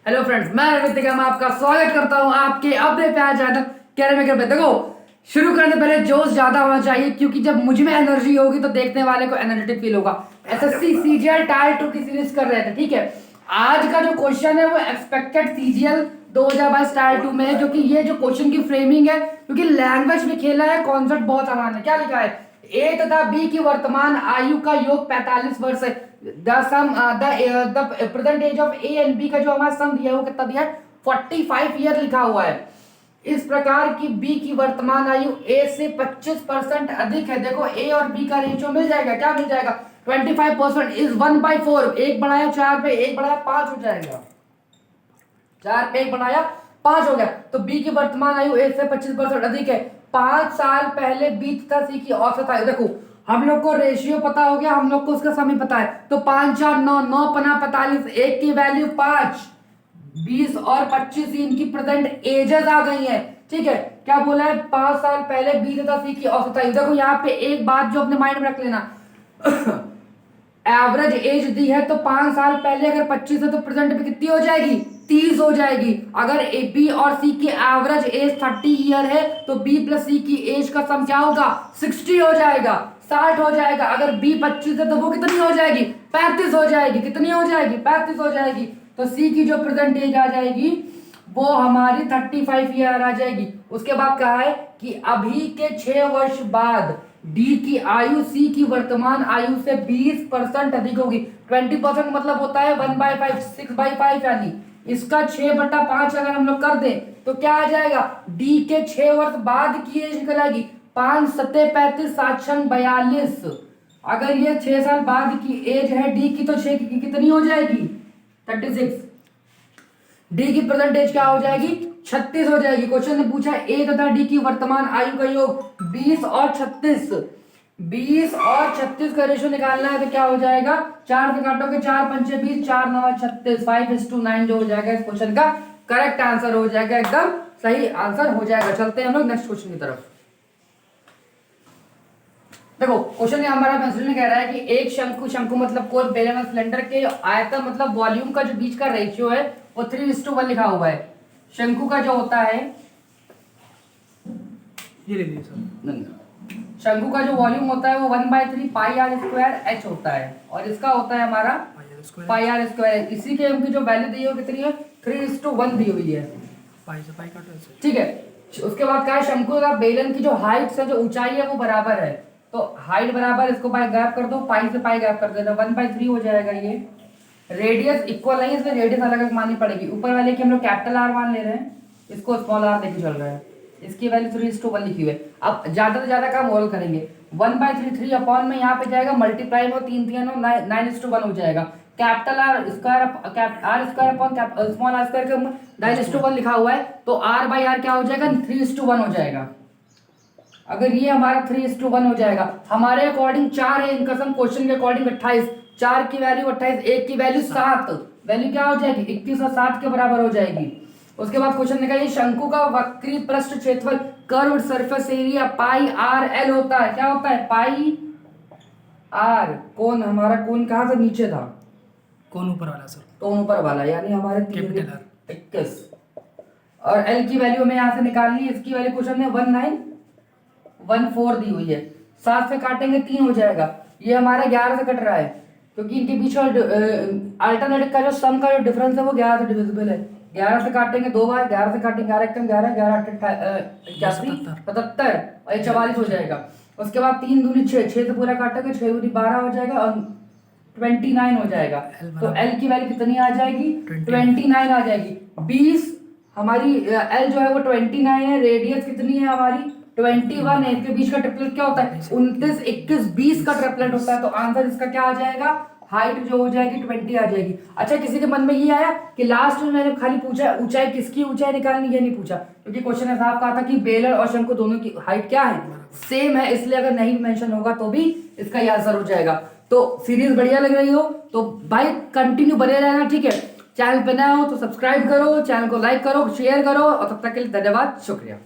Hello friends, मैं ऋतिका मैं आपका स्वागत करता हूं आपके अपने प्यार चैनल कैरियर मेकर पे। देखो, शुरू करने से पहले जोश ज्यादा होना चाहिए, क्योंकि जब मुझ में एनर्जी होगी तो देखने वाले को एनर्जेटिक फील होगा। एसएससी सीजीएल टायर 2 की सीरीज कर रहे थे, ठीक है। आज का जो क्वेश्चन है वो एक्सपेक्टेड सीजीएल 2022 टायर 2 में है, जो कि ये जो क्वेश्चन की फ्रेमिंग है, क्योंकि लैंग्वेज में खेला है, कॉन्सेप्ट बहुत आसान है। क्या लिखा है? ए तथा बी की वर्तमान आयु का योग 45 वर्ष है। The present age of A and B का जो हमारा सम दिया है वो कितना दिया है? 45 ईयर लिखा हुआ है। इस प्रकार की बी की वर्तमान आयु ए से 25% अधिक है। देखो, ए और बी का रेशियो मिल जाएगा। क्या मिल जाएगा? 25% इज 1/4। एक बढ़ाया 4 पे, एक बढ़ाया 5 हो जाएगा। 4 पे एक बढ़ाया 5 हो गया। तो बी की वर्तमान आयु ए से 25% अधिक है। 5 साल पहले बी तथा सी की औसत आयु। देखो, हम लोग को रेशियो पता हो गया, हम लोग को उसका समय पता है। तो 5 4 9 9 पना 45, एक की वैल्यू 5, 20 और 25 इनकी प्रेजेंट एजेस आ गई है, ठीक है। क्या बोला है? 5 साल पहले बी तथा सी की औसत आयु। देखो, यहाँ पे एक बात जो अपने माइंड में रख लेना, एवरेज एज दी है तो 5 साल पहले अगर 25 है तो प्रेजेंट में कितनी हो जाएगी? 30 हो जाएगी। अगर ए बी और सी की एवरेज एज 30 ईयर है तो बी प्लस सी की एज का सम क्या होगा? 60 हो जाएगा, 60 हो जाएगा। अगर बी 25 है तो वो कितनी हो जाएगी? 35 हो जाएगी। कितनी हो जाएगी? 35 हो जाएगी। तो सी की जो प्रेजेंट एज आ जाएगी वो हमारी 35 ईयर आ जाएगी। उसके बाद कहा है कि अभी के 6 वर्ष बाद डी की आयु सी की वर्तमान आयु से 20% अधिक होगी। 20% मतलब होता है 1/5, 6/5, यानी इसका 6/5 अगर हम लोग कर दें तो क्या आ जाएगा? डी के 6 वर्ष बाद की एज निकल आएगी। 5 7 35, 7 6 42। अगर ये 6 साल बाद की एज है डी की, तो 6 की कितनी हो जाएगी? 36। डी की प्रेजेंट एज क्या हो जाएगी? 36 हो जाएगी। क्वेश्चन ने पूछा ए तथा डी की वर्तमान आयु का योग 20 और 36। 20 और 36 का रेशियो निकालना है तो क्या हो जाएगा? 4 से काटोगे, 4 पंचे 20, 4 9 36, 5:9 जो हो जाएगा इस क्वेश्चन का करेक्ट आंसर हो जाएगा, एकदम सही आंसर हो जाएगा। चलते हैं हम लोग नेक्स्ट क्वेश्चन की तरफ। देखो, क्वेश्चन हमारा पेंसिल में कह रहा है कि एक शंकु, शंकु मतलब कोर, बेलन और सिलेंडर के आयतन मतलब वॉल्यूम का जो बीच का रेशियो है वो 3:1 लिखा हुआ है। शंकु का जो होता है, ये ले लीजिए सर। शंकु का जो वॉल्यूम होता है वो 1/3 पाई आर स्क्वायर एच होता है, और इसका होता है हमारा पाई आर स्क्वायर। इसी के उनकी जो वैल्यू दी है कितनी है? 3:1 दी हुई है, पाई से पाई काटो ऐसे। ठीक है। उसके बाद क्या है? शंकु का बेलन की जो हाइट से जो ऊंचाई है वो बराबर है। तो हाइट बराबर, इसको पाई गैप कर दो, पाई से पाई गैप कर देना, 1/3 हो जाएगा ये। रेडियस इक्वल नहीं, इसमें रेडियस अलग अलग माननी पड़ेगी। ऊपर वाले की हम लोग कैपिटल आर मान ले रहे हैं, इसको स्मॉल आर लेके चल रहे हैं। इसकी वैल्यू 3:1 लिखी हुई है। अब ज्यादा से ज्यादा काम और करेंगे। 1/3 3 अपॉन में यहाँ पे जाएगा मल्टीप्लाई में 3 3 9:1 हो जाएगा। Capital R square R square upon small R square का 9:1 लिखा हुआ है, तो आर बाई आर क्या हो जाएगा? 3:1 हो जाएगा। अगर ये हमारा 3:1 हो जाएगा, हमारे अकॉर्डिंग 4 है इनका सम, क्वेश्चन के अकॉर्डिंग 28। 4 की वैल्यू 28, 1 की वैल्यू 7, वैल्यू क्या हो जाएगी? 21 और 7 के बराबर हो जाएगी। उसके बाद क्वेश्चन ने कहा ये शंकु का वक्री पृष्ठ क्षेत्रफल curved surface area pi R L होता है। क्या होता है? पाई आर। कौन हमारा कोण कहाँ से नीचे था? कौन ऊपर वाला सर? कौन ऊपर वाला, यानी हमारे कैपिटल आर 21। और एल की वैल्यू हमें यहाँ से निकालनी है। इसकी वैल्यू क्वेश्चन में 1914 दी हुई है। 7 से काटेंगे 3 हो जाएगा। ये हमारा 11 से कट रहा है, क्योंकि इनके बीच अल्टरनेटिव का जो सम का जो डिफरेंस है वो 11 से डिविजिबल है। 11 से काटेंगे 2 बार, 11 से काटेंगे 11 कम 11, 11 81 77 और 44 हो जाएगा। उसके बाद 3 दूनी 6, 6 से पूरा काटेंगे, 6 दूनी 12 हो जाएगा और 29 हो जाएगा। तो एल की वैल्यू कितनी आ जाएगी? 29 आ जाएगी। 20 हमारी एल जो है वो 29 है। रेडियस कितनी है हमारी? 21 है। इसके बीच का ट्रिपलेट क्या होता है? 29 21 20 का ट्रिपलेट होता है। तो आंसर इसका क्या आ जाएगा? हाइट जो हो जाएगी 20 आ जाएगी। अच्छा, किसी के मन में ये आया कि लास्ट में मैंने खाली पूछा ऊंचाई, किसकी ऊंचाई निकालनी, ये नहीं पूछा, क्योंकि क्वेश्चन में साफ कहा था कि बेलन और शंकु दोनों की हाइट क्या है? सेम है, इसलिए अगर नहीं मेंशन होगा तो भी इसका ये आंसर हो जाएगा। तो सीरीज बढ़िया लग रही हो तो भाई कंटिन्यू बने रहना, ठीक है। चैनल पे नया हो तो सब्सक्राइब करो, चैनल को लाइक करो, शेयर करो, और तब तक के लिए धन्यवाद, शुक्रिया।